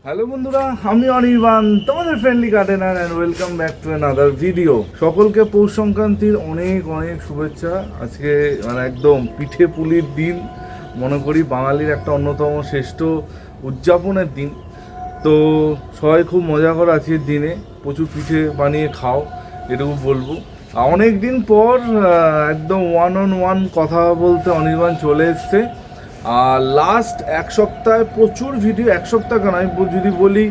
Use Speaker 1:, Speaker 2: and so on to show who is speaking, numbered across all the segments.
Speaker 1: Hello বন্ধুরা, আমি অনির্বাণ, তোমাদের friendly gardener and welcome back to another video. সকলকে পৌষ সংক্রান্তির অনেক অনেক শুভেচ্ছা। আজকে একদম পিঠে পুলির দিন, মনে করি বাঙালির একটা অন্যতম শ্রেষ্ঠ উদযাপনের দিন। তো সবাই খুব মজা করো আজকের দিনে, প্রচুর পিঠে বানিয়ে খাও, এটুকু বলবো। অনেক দিন পর একদম ওয়ান অন ওয়ান কথা বলতে অনির্বাণ চলে এসছে। আর লাস্ট এক সপ্তাহে প্রচুর ভিডিও, এক সপ্তাহ কেন আমি যদি বলি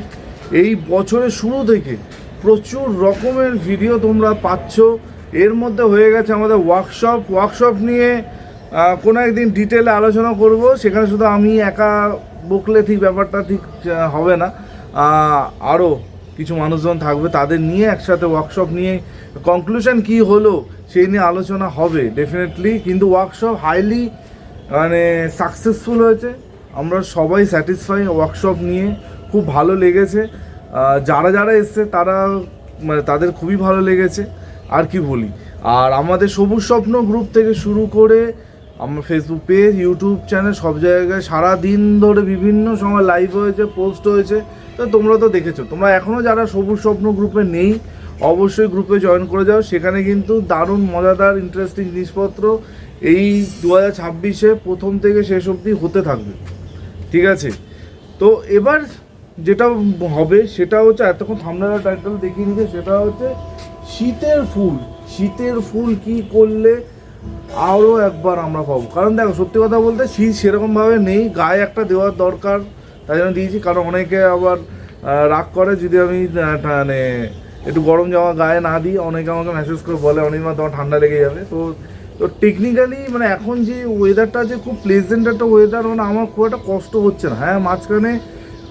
Speaker 1: এই বছরের শুরু থেকে প্রচুর রকমের ভিডিও তোমরা পাচ্ছ। এর মধ্যে হয়ে গেছে আমাদের ওয়ার্কশপ নিয়ে কোনো একদিন ডিটেলে আলোচনা করব। সেখানে শুধু আমি একা বকলে ঠিক ব্যাপারটা ঠিক হবে না, আরও কিছু মানুষজন থাকবে, তাদের নিয়ে একসাথে ওয়ার্কশপ নিয়ে কনক্লুশন কি হলো সেই নিয়ে আলোচনা হবে ডেফিনেটলি। কিন্তু ওয়ার্কশপ হাইলি সাকসেসফুল হয়েছে, আমরা সবাই স্যাটিসফাই। ওয়ার্কশপ নিয়ে খুব ভালো লেগেছে, যারা যারা এসছে তারা তাদের খুবই ভালো লেগেছে। আর কি বলি, আর আমাদের সবুজ স্বপ্ন গ্রুপ থেকে শুরু করে আমার ফেসবুক পেজ, ইউটিউব চ্যানেল, সব জায়গায় সারা দিন ধরে বিভিন্ন সময় লাইভ হয়েছে, পোস্ট হয়েছে। তো তোমরা তো দেখেছো। তোমরা এখনও যারা সবুজ স্বপ্ন গ্রুপে নেই অবশ্যই গ্রুপে জয়েন করে যাও। সেখানে কিন্তু দারুণ মজাদার ইন্টারেস্টিং জিনিসপত্র এই 2026-এ প্রথম থেকে শেষ অবধি হতে থাকবে, ঠিক আছে? তো এবার যেটা হবে সেটা হচ্ছে, এতক্ষণ থাম্বনেল টাইটেল দেখিয়ে নিতে, সেটা হচ্ছে শীতের ফুল কি করলে আরও একবার আমরা পাবো। কারণ দেখো, সত্যি কথা বলতে শীত সেরকমভাবে নেই, গায়ে একটা দেওয়ার দরকার, তাই জন্য দিয়েছি। কারণ অনেকে আবার রাগ করে যদি আমি একটু গরম জামা গায়ে না দিই। অনেকে আমাকে মেসেজ করে বলে অনির্বাণ তোমার ঠান্ডা লেগে যাবে। তো টেকনিক্যালি এখন যে ওয়েদারটা যে খুব প্লেজেন্ট একটা ওয়েদার, আমার খুব একটা কষ্ট হচ্ছে না। হ্যাঁ, মাঝখানে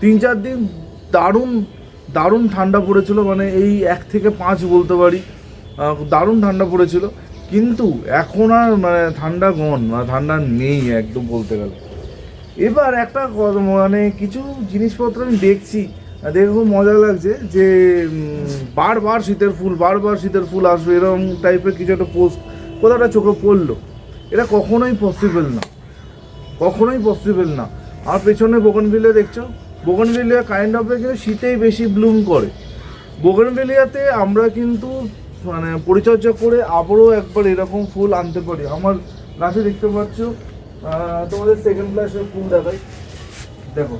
Speaker 1: 3-4 দিন দারুণ ঠান্ডা পড়েছিল, এই 1 থেকে 5 বলতে পারি, দারুণ ঠান্ডা পড়েছিল। কিন্তু এখন আর ঠান্ডা ঠান্ডা নেই একদম বলতে গেলে। এবার একটা কিছু জিনিসপত্র আমি দেখছি, দেখে খুব মজা লাগছে যে বারবার শীতের ফুল আসবে, এরকম টাইপের কিছু একটা পোস্ট কোথাটা চোখে পড়লো। এটা কখনোই পসিবল না। আর পেছনে বোগনভিলিয়া দেখছো, বোগনভিলিয়া কাইন্ড অফ কিন্তু শীতেই বেশি ব্লুম করে। বোগনভিলিয়াতে আমরা কিন্তু পরিচর্যা করে আবারও একবার এরকম ফুল আনতে পারি। আমার গাছে দেখতে পাচ্ছ, তোমাদের সেকেন্ড ফ্ল্যাশের ফুল দেখাই, দেখো,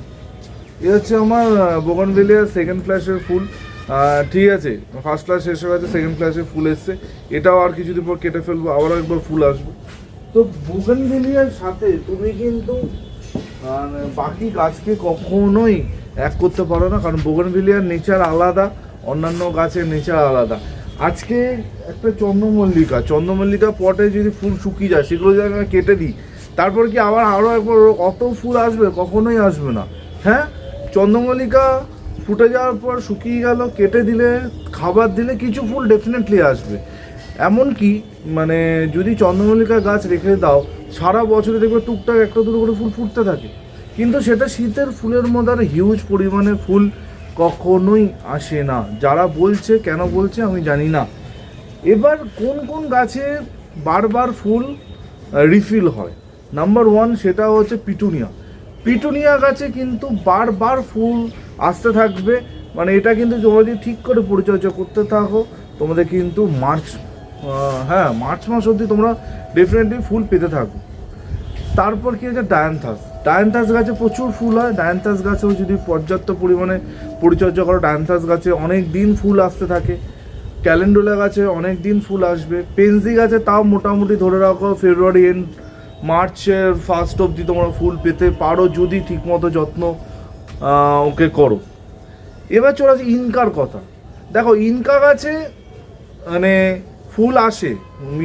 Speaker 1: এ হচ্ছে আমার বোগনভিলিয়ার সেকেন্ড ফ্ল্যাশের ফুল। ঠিক আছে, ফার্স্ট ফ্ল্যাশ শেষ হয়ে গেছে, সেকেন্ড ফ্ল্যাশের ফুল এসছে। এটাও আর কিছুদিন পর কেটে ফেলবো, আবার একবার ফুল আসবে। তো বোগনভিলিয়ার সাথে তুমি কিন্তু বাকি গাছকে কখনোই এক করতে পারো না, কারণ বোগনভিলিয়ার নেচার আলাদা, অন্যান্য গাছের নেচার আলাদা। আজকে একটা চন্দ্রমল্লিকা পটে যদি ফুল শুকিয়ে যায়, সেগুলো যদি আমি কেটে দিই, তারপর কি আরও একবার অত ফুল আসবে? কখনোই আসবে না। হ্যাঁ, চন্দ্রমল্লিকা ফুটে যাওয়ার পর শুকিয়ে গেল, কেটে দিলে, খাবার দিলে কিছু ফুল ডেফিনেটলি আসবে। এমনকি যদি চন্দ্রমল্লিকা গাছ রেখে দাও, সারা বছরে দেখবে টুকটাক একটা দুটো করে ফুল ফুটতে থাকে। কিন্তু সেটা শীতের ফুলের মধ্যে আর হিউজ পরিমাণে ফুল কখনোই আসে না। যারা বলছে, কেন বলছে আমি জানি না। এবার কোন কোন গাছে বারবার ফুল রিফিল হয়, নাম্বার 1 সেটা হচ্ছে পিটুনিয়া গাছে কিন্তু বারবার ফুল আসতে থাকবে। এটা কিন্তু তোমরা যদি ঠিক করে পরিচর্যা করতে থাকো, তোমাদের কিন্তু মার্চ মাস অবধি তোমরা ডেফিনেটলি ফুল পেতে থাকো। তারপর কি হচ্ছে, ডায়ান্থাস গাছে প্রচুর ফুল হয়। ডায়ান্থাস গাছেও যদি পর্যাপ্ত পরিমাণে পরিচর্যা করো, ডায়ান্থাস গাছে অনেক দিন ফুল আসতে থাকে। ক্যালেন্ডুলা গাছে অনেক দিন ফুল আসবে। পেনজি গাছে তাও মোটামুটি ধরে রাখো ফেব্রুয়ারি এন্ড মার্চের ফার্স্ট অবধি তোমরা ফুল পেতে পারো, যদি ঠিকমতো যত্ন ওকে করো। এবার চলে আসে ইনকার কথা। দেখো, ইনকা গাছে ফুল আসে,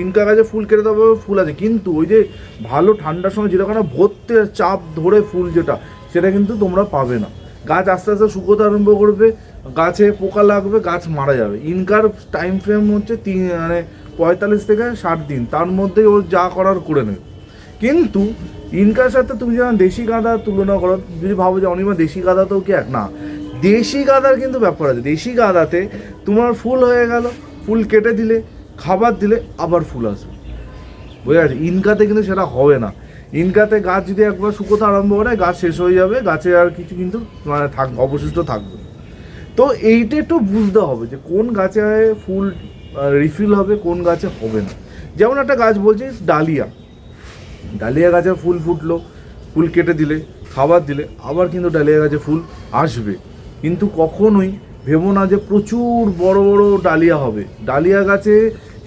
Speaker 1: ইনকা গাছে ফুল কেটে দেওয়া ফুল আছে, কিন্তু ওই যে ভালো ঠান্ডার সময় যেরকম ভর্তি চাপ ধরে ফুল সেটা কিন্তু তোমরা পাবে না। গাছ আস্তে আস্তে শুকোতে আরম্ভ করবে, গাছে পোকা লাগবে, গাছ মারা যাবে। ইনকার টাইম ফ্রেম হচ্ছে 45 থেকে 60 দিন, তার মধ্যেই ওর যা করার করে নেবে। কিন্তু ইনকার সাথে তুমি যখন দেশি গাঁদা তুলনা করো, যদি ভাবো যে অনির্বাণ দেশি গাঁদাতেও কি এক না, দেশি গাঁদার কিন্তু ব্যাপার আছে। দেশি গাঁদাতে তোমার ফুল হয়ে গেল, ফুল কেটে দিলে, খাবার দিলে, আবার ফুল আসবে, বুঝে গেছে? ইনকাতে কিন্তু সেটা হবে না। ইনকাতে গাছ যদি একবার শুকোতে আরম্ভ করে গাছ শেষ হয়ে যাবে, গাছে আর কিছু কিন্তু মানে অবশিষ্ট থাকবে। তো এইটা একটু বুঝতে হবে যে কোন গাছে ফুল রিফিল হবে, কোন গাছে হবে না। যেমন একটা গাছ বলছি ডালিয়া, ডালিয়া গাছে ফুল ফুটলো, ফুল কেটে দিলে, খাবার দিলে আবার কিন্তু ডালিয়া গাছে ফুল আসবে। কিন্তু কখনোই ভেবো না যে প্রচুর বড় বড় ডালিয়া হবে। ডালিয়া গাছে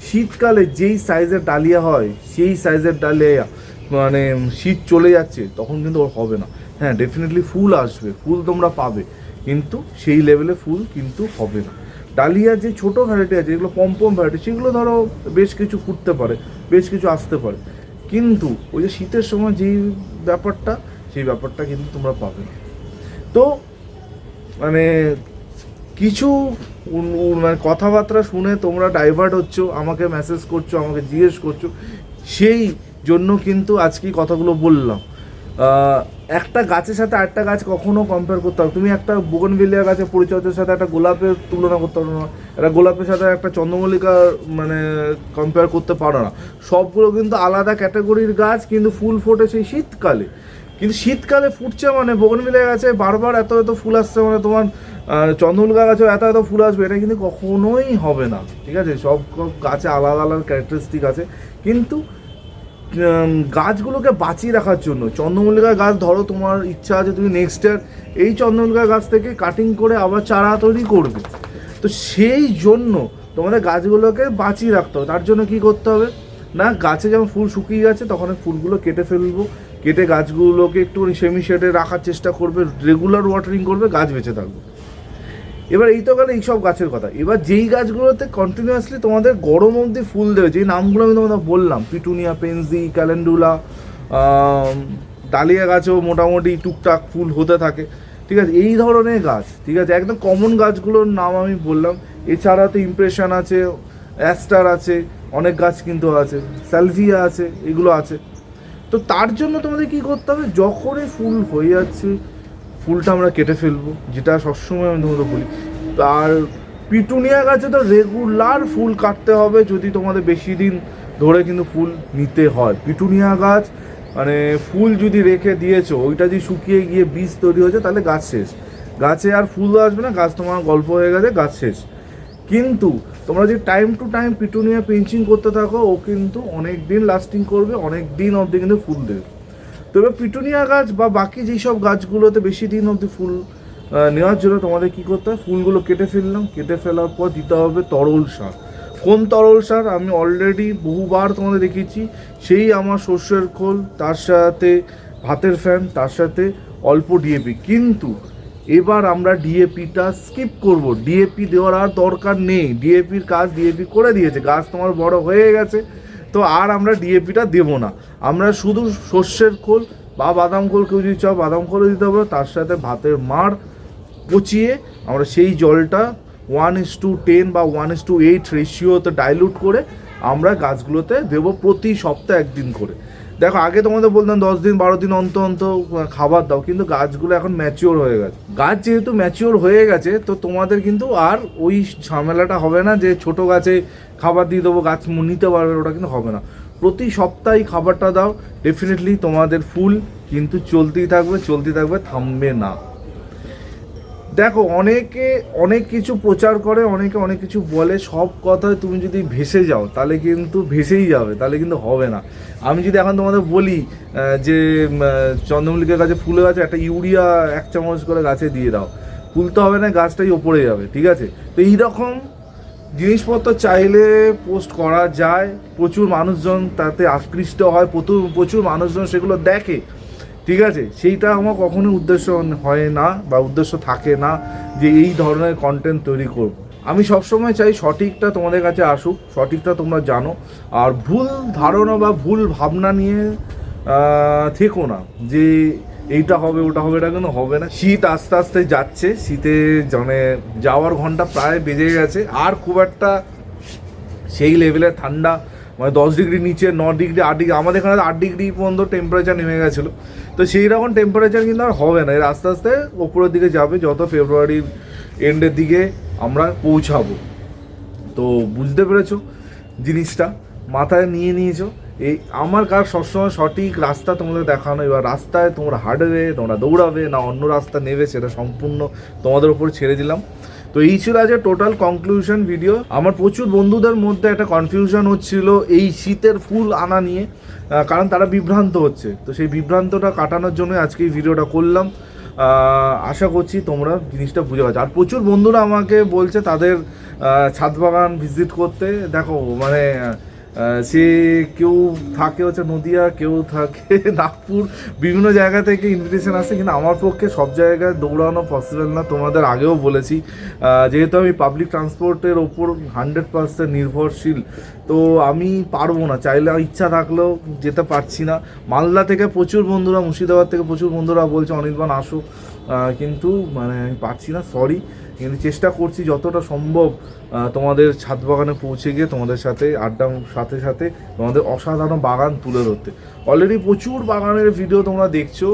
Speaker 1: শীতকালে যেই সাইজের ডালিয়া হয় সেই সাইজের ডালিয়া মানে শীত চলে যাচ্ছে তখন কিন্তু ওর হবে না। হ্যাঁ, ডেফিনেটলি ফুল আসবে, ফুল তোমরা পাবে, কিন্তু সেই লেভেলে ফুল কিন্তু হবে না। ডালিয়া যে ছোটো ভ্যারাইটি আছে, যেগুলো পম্পম ভ্যারাইটি, সেগুলো ধরো বেশ কিছু ফুটতে পারে, বেশ কিছু আসতে পারে, কিন্তু ওই যে শীতের সময় যেই ব্যাপারটা, সেই ব্যাপারটা কিন্তু তোমরা পাবে না। তো মানে কিছু মানে কথাবার্তা শুনে তোমরা ডাইভার্ট হচ্ছ, আমাকে মেসেজ করছো, আমাকে জিজ্ঞেস করছো, সেই জন্য কিন্তু আজকে কথাগুলো বললাম। একটা গাছের সাথে আরেকটা গাছ কখনো কম্পেয়ার করতে হবে। তুমি একটা বোগনভিলিয়া গাছের পরিচর্যার সাথে একটা গোলাপের তুলনা করতে পারো না, একটা গোলাপের সাথে একটা চন্দ্রমল্লিকা মানে কম্পেয়ার করতে পারো না। সবগুলো কিন্তু আলাদা ক্যাটাগরির গাছ, কিন্তু ফুল ফোটে সেই শীতকালে। কিন্তু শীতকালে ফুটছে মানে বোগনভিলিয়া গাছে বারবার এত এত ফুল আসছে মানে তোমার চন্দ্রমল্লিকা গাছেও এত এত ফুল আসবে, এটা কিন্তু কখনোই হবে না। ঠিক আছে, সব গাছে আলাদা আলাদা ক্যারেক্টারিস্টিক আছে। কিন্তু গাছগুলোকে বাঁচিয়ে রাখার জন্য চন্দ্রমল্লিকা গাছ ধরো তোমার ইচ্ছা আছে তুমি নেক্সট ইয়ার এই চন্দ্রমল্লিকা গাছ থেকে কাটিং করে আবার চারা তৈরি করবে, তো সেই জন্য তোমাদের গাছগুলোকে বাঁচিয়ে রাখতে হবে। তার জন্য কি করতে হবে না, গাছে যেমন ফুল শুকিয়ে গেছে তখন ফুলগুলো কেটে ফেলবো, কেটে গাছগুলোকে একটু সেমি শেডে রাখার চেষ্টা করবে, রেগুলার ওয়াটারিং করবে, গাছ বেঁচে থাকবে। এবার এই তো গেলে এইসব গাছের কথা। এবার যেই গাছগুলোতে কন্টিনিউয়াসলি তোমাদের গরম অবধি ফুল দেবে, যেই নামগুলো আমি তোমাদের বললাম, পিটুনিয়া, পেনজি, ক্যালেন্ডুলা, ডালিয়া গাছেও মোটামুটি টুকটাক ফুল হতে থাকে। ঠিক আছে, এই ধরনের গাছ, ঠিক আছে, একদম কমন গাছগুলোর নাম আমি বললাম। এছাড়া তো ইমপ্রেশন আছে, অ্যাস্টার আছে, অনেক গাছ কিন্তু আছে, স্যালভিয়া আছে, এগুলো আছে। তো তার জন্য তোমাদের কী করতে হবে, যখনই ফুল হয়ে যাচ্ছে ফুলটা আমরা কেটে ফেলবো, যেটা সবসময় আমি তোমাদের বলি। আর পিটুনিয়া গাছে তো রেগুলার ফুল কাটতে হবে যদি তোমাদের বেশি দিন ধরে কিন্তু ফুল নিতে হয়। পিটুনিয়া গাছ মানে ফুল যদি রেখে দিয়েছো, ওইটা যদি শুকিয়ে গিয়ে বীজ তৈরি হয়েছে তাহলে গাছ শেষ, গাছে আর ফুল আসবে না, গাছ তোমার গল্প হয়ে গেছে, গাছ শেষ। কিন্তু তোমরা যদি time to time petunia pinching করতে থাকো, ও কিন্তু অনেক দিন লাস্টিং করবে, অনেক দিন অবধি কিন্তু ফুল দেবে। তবে পিটুনিয়া গাছ বা বাকি যেই সব গাছগুলোতে বেশি দিন অবধি ফুল নেওয়ার জন্য তোমাদের কী করতে হয়, ফুলগুলো কেটে ফেললাম, কেটে ফেলার পর দিতে হবে তরল সার। কোন তরল সার আমি অলরেডি বহুবার তোমাদের দেখিয়েছি, সেই আমার সর্ষের খোল, তার সাথে ভাতের ফ্যান, তার সাথে অল্প ডিএপি। কিন্তু এবার আমরা ডিএপিটা স্কিপ করব, ডিএপি দেওয়ার আর দরকার নেই, ডিএপির কাজ ডিএপি করে দিয়েছে, গাছ তোমার বড় হয়ে গেছে, তো আর আমরা ডিএপিটা দেবো না। আমরা শুধু সর্ষের খোল বা বাদাম খোল, কেউ যদি চাও বাদাম খোলও দিতে পারো, তার সাথে ভাতের মাড় পচিয়ে আমরা সেই জলটা 1:10 বা 1:8 রেশিওতে ডাইলুট করে আমরা গাছগুলোতে দেবো প্রতি সপ্তাহে একদিন করে। দেখো আগে তোমাদের বলতাম 10 দিন 12 দিন অন্তর খাবার দাও, কিন্তু গাছগুলো এখন ম্যাচিওর হয়ে গেছে। গাছ যেহেতু ম্যাচিওর হয়ে গেছে, তো তোমাদের কিন্তু আর ওই ঝামেলাটা হবে না যে ছোট গাছে খাবার দিয়ে দেবো গাছ নিতে পারবে, ওটা কিন্তু হবে না। প্রতি সপ্তাহে খাবারটা দাও, ডেফিনেটলি তোমাদের ফুল কিন্তু চলতেই থাকবে, থামবে না। দেখো অনেকে অনেক কিছু প্রচার করে, অনেকে অনেক কিছু বলে, সব কথায় তুমি যদি ভেসে যাও তাহলে কিন্তু ভেসেই যাবে, তাহলে কিন্তু হবে না। আমি যদি এখন তোমাদের বলি যে চন্দ্রমল্লিকার গাছে ফুলে গাছে একটা ইউরিয়া 1 চামচ করে গাছে দিয়ে দাও, ফুল তো হবে না, গাছটাই ওপরে যাবে। ঠিক আছে, তো এইরকম জিনিসপত্র চাইলে পোস্ট করা যায়, প্রচুর মানুষজন তাতে আকৃষ্ট হয়, প্রচুর মানুষজন সেগুলো দেখে। ঠিক আছে, সেইটা আমার কখনোই উদ্দেশ্য হয় না বা উদ্দেশ্য থাকে না যে এই ধরনের কন্টেন্ট তৈরি করব। আমি সবসময় চাই সঠিকটা তোমাদের কাছে আসুক, সঠিকটা তোমরা জানো, আর ভুল ধারণা বা ভুল ভাবনা নিয়ে থেকো না যে এইটা হবে ওটা হবে, এটা কিন্তু হবে না। শীত আস্তে আস্তে যাচ্ছে, শীতে মানে যাওয়ার ঘন্টা প্রায় বেজে গেছে, আর খুব একটা সেই লেভেলের ঠান্ডা মানে 10 ডিগ্রি নিচে 9 ডিগ্রি 8 ডিগ্রি, আমাদের এখানে 8 ডিগ্রি পর্যন্ত টেম্পারেচার নেমে গেছিলো। তো সেই রকম টেম্পারেচার কিন্তু আর হবে না, এর আস্তে আস্তে ওপরের দিকে যাবে, যত ফেব্রুয়ারির এন্ডের দিকে আমরা পৌঁছাবো। তো বুঝতে পেরেছো জিনিসটা, মাথায় নিয়ে নিয়েছো। এই আমার কাজ সবসময় সঠিক রাস্তা তোমাদের দেখানো। এবার রাস্তায় তোমরা হাঁটবে, তোমরা দৌড়াবে না অন্য রাস্তা নেবে, সেটা সম্পূর্ণ তোমাদের উপর ছেড়ে দিলাম। তো এই ছিল আজকে টোটাল কনক্লুশন ভিডিও। আমার প্রচুর বন্ধুদের মধ্যে একটা কনফিউশন হচ্ছিল এই শীতের ফুল আনা নিয়ে, কারণ তারা বিভ্রান্ত হচ্ছে। তো সেই বিভ্রান্তটা কাটানোর জন্য আজকে এই ভিডিওটা করলাম। আশা করছি তোমরা জিনিসটা বুঝে পাচ্ছ। আর প্রচুর বন্ধুরা আমাকে বলছে তাদের ছাদ বাগান ভিজিট করতে। দেখো মানে সে কেউ থাকে হচ্ছে নদিয়া, কেউ থাকে নাগপুর, বিভিন্ন জায়গা থেকে ইনভিটেশন আসে, কিন্তু আমার পক্ষে সব জায়গায় দৌড়ানো পসিবল না। তোমাদের আগেও বলেছি, যেহেতু আমি পাবলিক ট্রান্সপোর্টের ওপর 100% নির্ভরশীল, তো আমি পারবো না, চাইলে ইচ্ছা থাকলেও যেতে পারছি না। মালদা থেকে প্রচুর বন্ধুরা, মুর্শিদাবাদ থেকে প্রচুর বন্ধুরা বলছে অনির্বাণ আসো, কিন্তু মানে আমি পারছি না, সরি। কিন্তু চেষ্টা করছি যতটা সম্ভব তোমাদের ছাদ বাগানে পৌঁছে গিয়ে তোমাদের সাথে আড্ডার সাথে সাথে তোমাদের অসাধারণ বাগান তুলে ধরতে। অলরেডি প্রচুর বাগানের ভিডিও তোমরা দেখছো।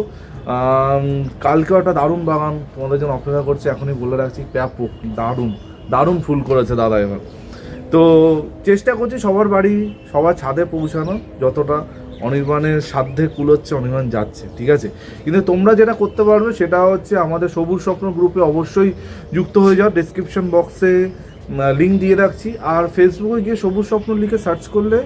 Speaker 1: কালকেও একটা দারুণ বাগান তোমাদের জন্য অপেক্ষা করছে, এখনই বলে রাখছি, ব্যাপক দারুণ দারুণ ফুল করেছে দাদা এবার। তো চেষ্টা করছি সবার বাড়ি, সবার ছাদে পৌঁছানো, যতটা অনির্বাণের সাধ্যে কুলোচ্ছে অনির্বাণ যাচ্ছে, ঠিক আছে। কিন্তু তোমরা যেটা করতে পারবে সেটা হচ্ছে আমাদের সবুজ স্বপ্ন গ্রুপে অবশ্যই যুক্ত হয়ে যাও। ডেসক্রিপশন বক্সে লিঙ্ক দিয়ে রাখছি। আর ফেসবুকে গিয়ে সবুজ স্বপ্ন লিখে সার্চ করলে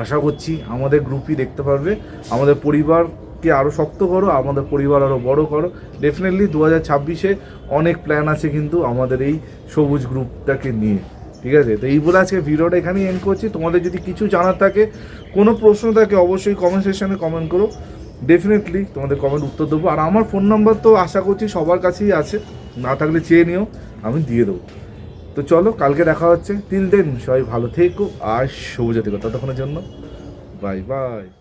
Speaker 1: আশা করছি আমাদের গ্রুপই দেখতে পারবে। আমাদের পরিবারকে আরও শক্ত করো, আমাদের পরিবার আরও বড় করো। ডেফিনেটলি 2026-এ অনেক প্ল্যান আছে কিন্তু আমাদের এই সবুজ গ্রুপটাকে নিয়ে, ঠিক আছে। তো এই বলে আজকে ভিডিওটা এখানেই এন্ড করছি। তোমাদের যদি কিছু জানার থাকে, কোনো প্রশ্ন থাকে, অবশ্যই কমেন্ট সেকশনে কমেন্ট করো। ডেফিনেটলি তোমাদের কমেন্ট উত্তর দেবো। আর আমার ফোন নাম্বার তো আশা করছি সবার কাছেই আছে, না থাকলে চেয়ে নিও, আমি দিয়ে দেবো। তো চলো, কালকে দেখা হচ্ছে। টিল দেন সবাই ভালো থেকো আর সবুজে থেকো। ততক্ষণের জন্য বাই বাই।